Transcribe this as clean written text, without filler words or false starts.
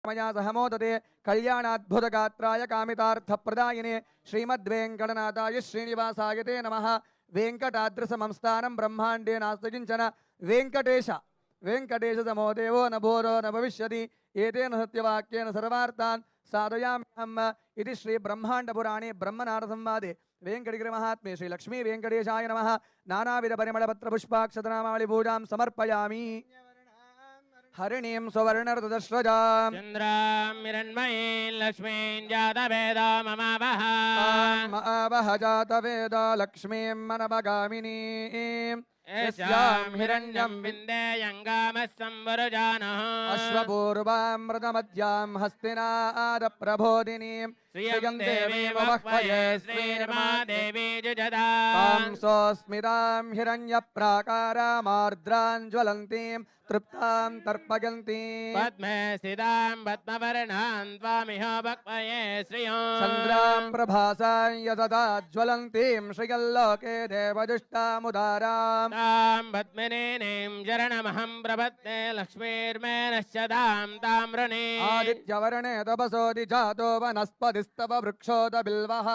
मया सह मोदते कल्याणाद्भुतगात्राय कामितार्थप्रदायिने श्रीमद्वेङ्कटनाथाय श्रीनिवासाय ते नमः। वेङ्कटाद्रिसमंस्थानं ब्रह्माण्डे नास्ति किञ्चन वेङ्कटेशसमो देवो न भूरो न भविष्यति एतेन सत्यवाक्येन सर्वार्थान् साधयाम्यहम् इति श्रीब्रह्माण्डपुराणे ब्रह्मनारदसंवादे वेङ्कटगिरिमहात्म्ये श्रीलक्ष्मी वेङ्कटेशाय नमः। नानाविधपरिमलपत्रपुष्पाक्षतनामावळि पूजां समर्पयामि। हरिणीं सुवर्णरतदश्रजां चन्द्रां हिरण्मयीं लक्ष्मीं जातवेदो ममावह ममावह जातवेद लक्ष्मीं मनवगामिनीं यस्यां हिरण्यं विन्देयङ्गामः संवरुजानः अश्वपूर्वामृतमध्यां हस्तिनादप्रबोधिनीं श्रियं देवीं वह्वये श्रीर्मा देवी जुजदा तां सोऽस्मितां हिरण्यप्राकारामार्द्रां ज्वलन्तीं तृप्तां तर्पयन्तीं पद्मे स्थितां पद्मवर्णां त्वामिह वक्वये श्रियं चन्द्रां प्रभासां यतता ज्वलन्तीं श्रियल्लोके देवजुष्टामुदारां तां पद्मिनीं शरणमहं प्रपद्ये लक्ष्मीर्मे नश्यतां तां वृणे आदित्यवर्णे तपसोऽधिजातो वनस्पतिस्तव वृक्षोत बिल्वः